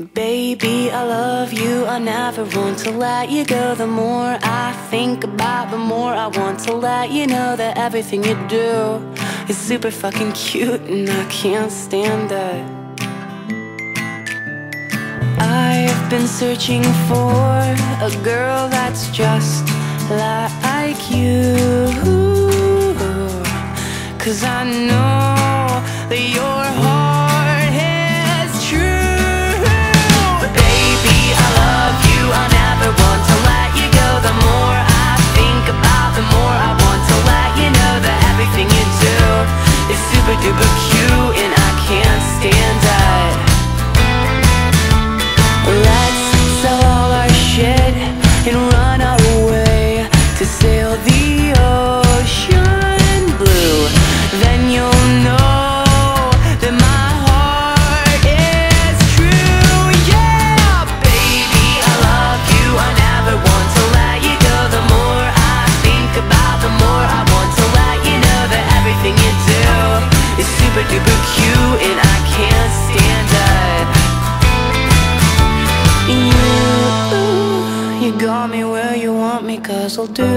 Baby, I love you, I never want to let you go. The more I think about, the more I want to let you know that everything you do is super fucking cute, and I can't stand it. I've been searching for a girl that's just like you, 'cause I know that your heart is true. Baby, I love you, I never want to let you go. The more I think about, the more I want to let you know that everything you do is super duper cute, and I can't stand it. Let's sell all our shit and run away to sail the ocean blue. Then you'll know that my heart is true. Yeah, baby, I love you, I never want to let you go. The more I think about, the more I want to let you know that everything you do is super duper cute, and I can't stand it. You got me where you want me, 'cause I'll do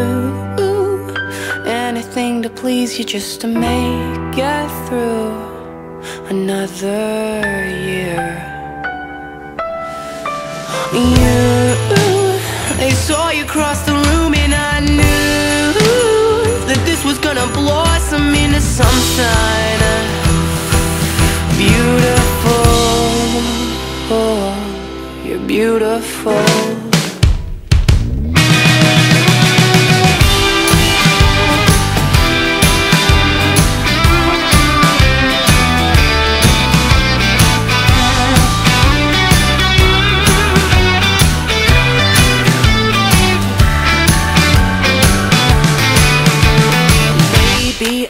anything to please you just to make it through another year. I saw you cross the room, and I knew that this was gonna blossom into something beautiful. Oh, you're beautiful.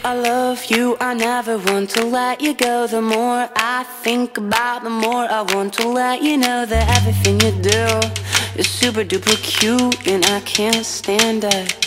I love you, I never want to let you go. The more I think about, the more I want to let you know that everything you do is super duper cute, and I can't stand it.